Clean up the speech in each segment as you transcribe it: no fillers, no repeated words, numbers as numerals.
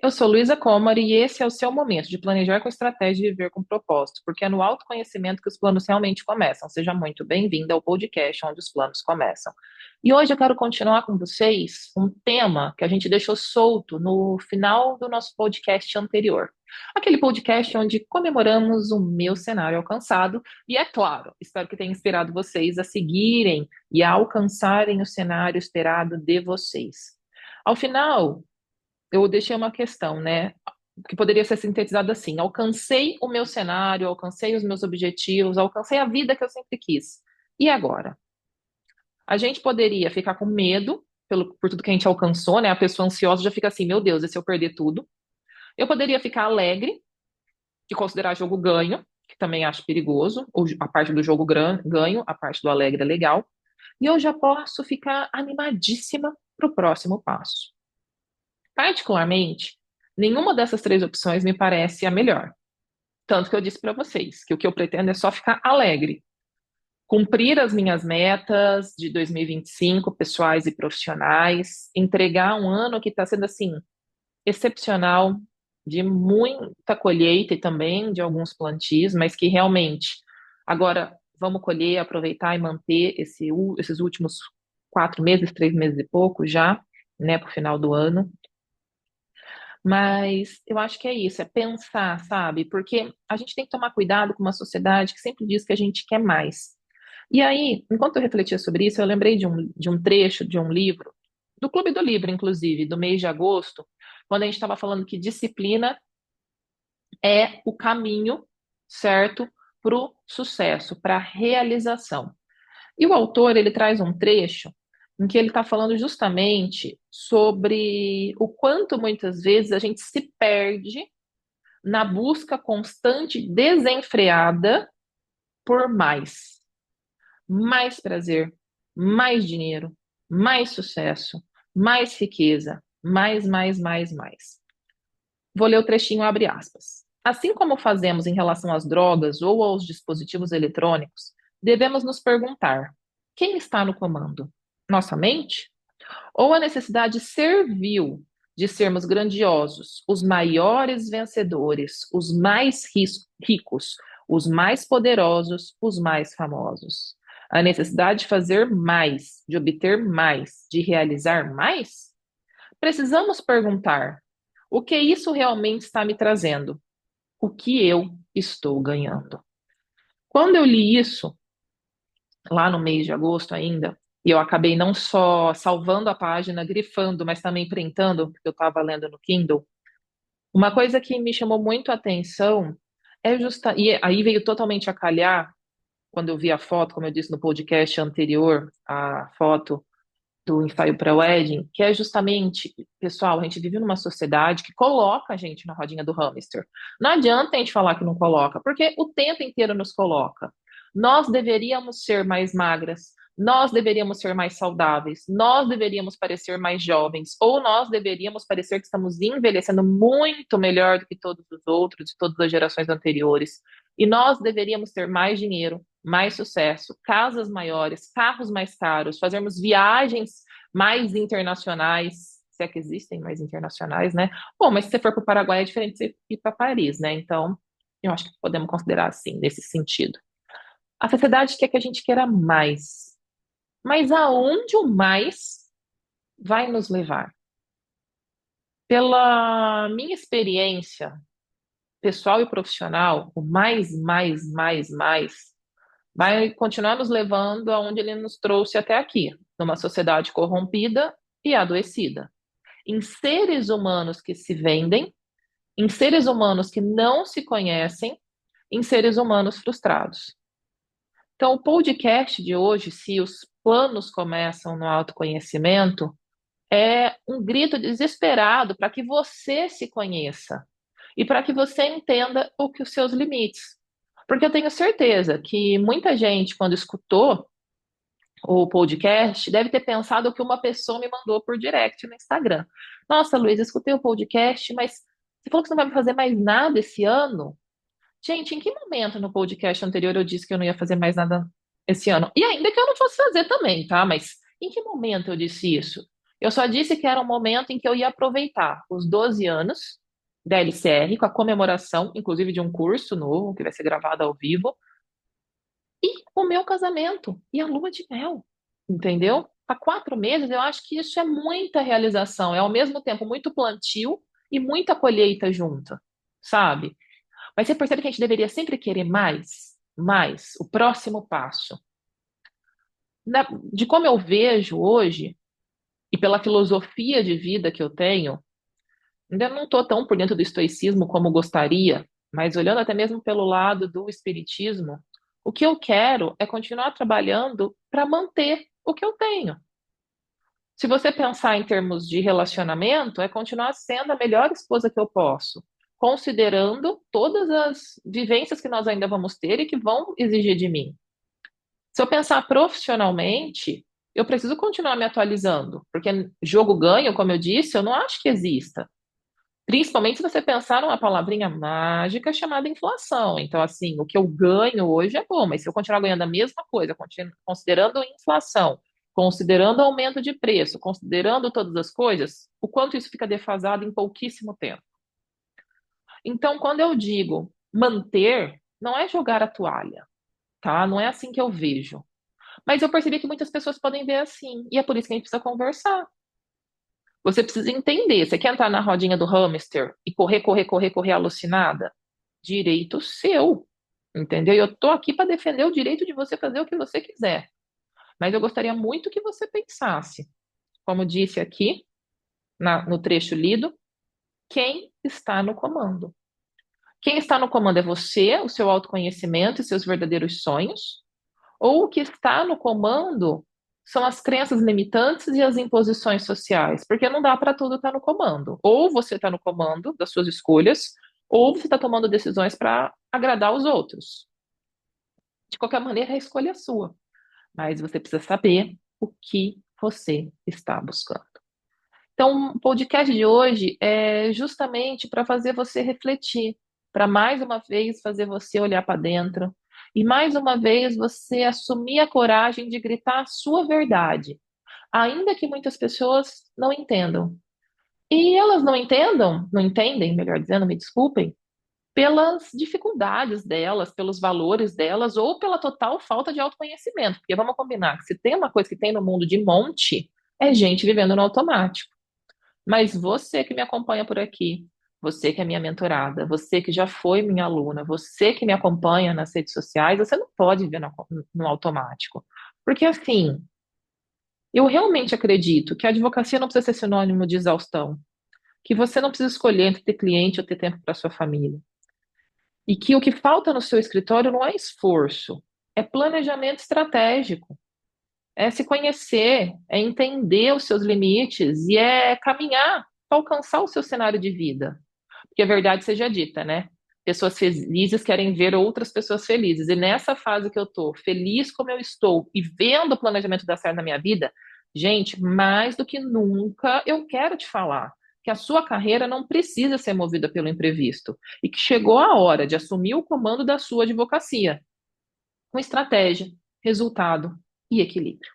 Eu sou Luísa Comari e esse é o seu momento de planejar com estratégia e viver com propósito, porque é no autoconhecimento que os planos realmente começam. Seja muito bem-vinda ao podcast onde os planos começam. E hoje eu quero continuar com vocês um tema que a gente deixou solto no final do nosso podcast anterior. Aquele podcast onde comemoramos o meu cenário alcançado, e é claro, espero que tenha inspirado vocês a seguirem e a alcançarem o cenário esperado de vocês. Ao final, eu deixei uma questão, né? Que poderia ser sintetizada assim: alcancei o meu cenário, alcancei os meus objetivos, alcancei a vida que eu sempre quis. E agora? A gente poderia ficar com medo por tudo que a gente alcançou, né? A pessoa ansiosa já fica assim: meu Deus, e se eu perder tudo? Eu poderia ficar alegre e considerar jogo ganho, que também acho perigoso. A parte do jogo ganho, a parte do alegre é legal. E eu já posso ficar animadíssima para o próximo passo. Particularmente, nenhuma dessas três opções me parece a melhor. Tanto que eu disse para vocês que o que eu pretendo é só ficar alegre, cumprir as minhas metas de 2025, pessoais e profissionais, entregar um ano que está sendo assim excepcional, de muita colheita e também de alguns plantios, mas que realmente agora vamos colher, aproveitar e manter esses últimos 4 meses, 3 meses e pouco já, né, para o final do ano. Mas eu acho que é isso, é pensar, sabe? Porque a gente tem que tomar cuidado com uma sociedade que sempre diz que a gente quer mais. E aí, enquanto eu refletia sobre isso, eu lembrei de um trecho de um livro, do Clube do Livro, inclusive, do mês de agosto, quando a gente estava falando que disciplina é o caminho certo para o sucesso, para a realização. E o autor, ele traz um trecho em que ele está falando justamente sobre o quanto muitas vezes a gente se perde na busca constante, desenfreada por mais. Mais prazer, mais dinheiro, mais sucesso, mais riqueza, mais, mais, mais. Vou ler o trechinho, abre aspas. Assim como fazemos em relação às drogas ou aos dispositivos eletrônicos, devemos nos perguntar: quem está no comando? Nossa mente? Ou a necessidade servil de sermos grandiosos, os maiores vencedores, os mais ricos, os mais poderosos, os mais famosos? A necessidade de fazer mais, de obter mais, de realizar mais? Precisamos perguntar: o que isso realmente está me trazendo? O que eu estou ganhando? Quando eu li isso, lá no mês de agosto ainda, e eu acabei não só salvando a página, grifando, mas também printando, porque eu estava lendo no Kindle, uma coisa que me chamou muito a atenção é justa, e aí veio totalmente a calhar, quando eu vi a foto, como eu disse no podcast anterior, a foto do ensaio pré-wedding, que é justamente, pessoal, a gente vive numa sociedade que coloca a gente na rodinha do hamster. Não adianta a gente falar que não coloca, porque o tempo inteiro nos coloca. Nós deveríamos ser mais magras, nós deveríamos ser mais saudáveis, nós deveríamos parecer mais jovens, ou nós deveríamos parecer que estamos envelhecendo muito melhor do que todos os outros, de todas as gerações anteriores. E nós deveríamos ter mais dinheiro, mais sucesso, casas maiores, carros mais caros, fazermos viagens mais internacionais, se é que existem mais internacionais, né? Bom, mas se você for para o Paraguai é diferente de você ir para Paris, né? Então, eu acho que podemos considerar assim, nesse sentido. A sociedade quer que a gente queira mais. Mas aonde o mais vai nos levar? Pela minha experiência pessoal e profissional, o mais, vai continuar nos levando aonde ele nos trouxe até aqui, numa sociedade corrompida e adoecida. Em seres humanos que se vendem, em seres humanos que não se conhecem, em seres humanos frustrados. Então, o podcast de hoje, se os planos começam no autoconhecimento, é um grito desesperado para que você se conheça e para que você entenda os seus limites. Porque eu tenho certeza que muita gente, quando escutou o podcast, deve ter pensado que uma pessoa me mandou por direct no Instagram. Nossa, Luiz, escutei o podcast, mas você falou que você não vai me fazer mais nada esse ano? Gente, em que momento no podcast anterior eu disse que eu não ia fazer mais nada esse ano? E ainda que eu não fosse fazer também, tá? Mas em que momento eu disse isso? Eu só disse que era um momento em que eu ia aproveitar os 12 anos da LCR, com a comemoração, inclusive, de um curso novo, que vai ser gravado ao vivo, e o meu casamento, e a lua de mel, entendeu? Há 4 meses, eu acho que isso é muita realização, é ao mesmo tempo muito plantio e muita colheita junta, sabe? Mas você percebe que a gente deveria sempre querer mais, mais, o próximo passo. De como eu vejo hoje, e pela filosofia de vida que eu tenho, ainda não estou tão por dentro do estoicismo como gostaria, mas olhando até mesmo pelo lado do espiritismo, o que eu quero é continuar trabalhando para manter o que eu tenho. Se você pensar em termos de relacionamento, é continuar sendo a melhor esposa que eu posso, considerando todas as vivências que nós ainda vamos ter e que vão exigir de mim. Se eu pensar profissionalmente, eu preciso continuar me atualizando, porque jogo ganho, como eu disse, eu não acho que exista. Principalmente se você pensar numa palavrinha mágica chamada inflação. Então, assim, o que eu ganho hoje é bom, mas se eu continuar ganhando a mesma coisa, considerando a inflação, considerando o aumento de preço, considerando todas as coisas, o quanto isso fica defasado em pouquíssimo tempo. Então, quando eu digo manter, não é jogar a toalha, tá? Não é assim que eu vejo. Mas eu percebi que muitas pessoas podem ver assim, e é por isso que a gente precisa conversar. Você precisa entender. Você quer entrar na rodinha do hamster e correr, correr, correr, correr alucinada? Direito seu. Entendeu? Eu tô aqui para defender o direito de você fazer o que você quiser. Mas eu gostaria muito que você pensasse, como disse aqui, no trecho lido, quem está no comando. Quem está no comando é você, o seu autoconhecimento e seus verdadeiros sonhos? Ou o que está no comando são as crenças limitantes e as imposições sociais, porque não dá para tudo estar no comando. Ou você está no comando das suas escolhas, ou você está tomando decisões para agradar os outros. De qualquer maneira, a escolha é sua, mas você precisa saber o que você está buscando. Então, o podcast de hoje é justamente para fazer você refletir, para mais uma vez fazer você olhar para dentro e mais uma vez você assumir a coragem de gritar a sua verdade, ainda que muitas pessoas não entendam. E elas não entendam, não entendem, melhor dizendo, me desculpem, pelas dificuldades delas, pelos valores delas ou pela total falta de autoconhecimento. Porque vamos combinar que se tem uma coisa que tem no mundo de monte, é gente vivendo no automático. Mas você que me acompanha por aqui, você que é minha mentorada, você que já foi minha aluna, você que me acompanha nas redes sociais, você não pode viver no automático. Porque assim, eu realmente acredito que a advocacia não precisa ser sinônimo de exaustão, que você não precisa escolher entre ter cliente ou ter tempo para sua família. E que o que falta no seu escritório não é esforço, é planejamento estratégico, é se conhecer, é entender os seus limites e é caminhar para alcançar o seu cenário de vida. Porque a verdade seja dita, né? Pessoas felizes querem ver outras pessoas felizes. E nessa fase que eu tô, feliz como eu estou e vendo o planejamento dar certo na minha vida, gente, mais do que nunca eu quero te falar que a sua carreira não precisa ser movida pelo imprevisto e que chegou a hora de assumir o comando da sua advocacia com estratégia, resultado e equilíbrio.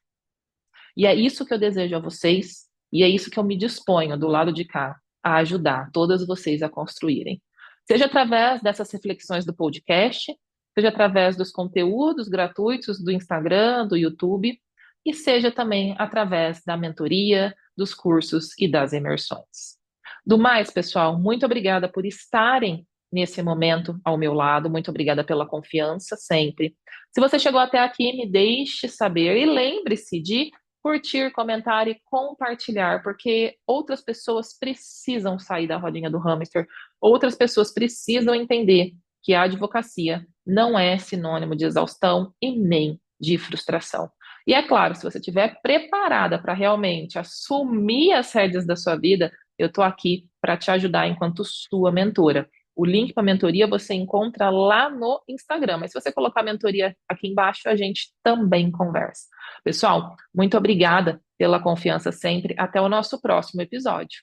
E é isso que eu desejo a vocês, e é isso que eu me disponho do lado de cá a ajudar todas vocês a construírem. Seja através dessas reflexões do podcast, seja através dos conteúdos gratuitos do Instagram, do YouTube, e seja também através da mentoria, dos cursos e das imersões. Do mais, pessoal, muito obrigada por estarem nesse momento ao meu lado, muito obrigada pela confiança sempre. Se você chegou até aqui, me deixe saber e lembre-se de curtir, comentar e compartilhar, porque outras pessoas precisam sair da rodinha do hamster, outras pessoas precisam entender que a advocacia não é sinônimo de exaustão e nem de frustração. E é claro, se você estiver preparada para realmente assumir as rédeas da sua vida, eu estou aqui para te ajudar enquanto sua mentora. O link para a mentoria você encontra lá no Instagram, mas se você colocar a mentoria aqui embaixo, a gente também conversa. Pessoal, muito obrigada pela confiança sempre. Até o nosso próximo episódio.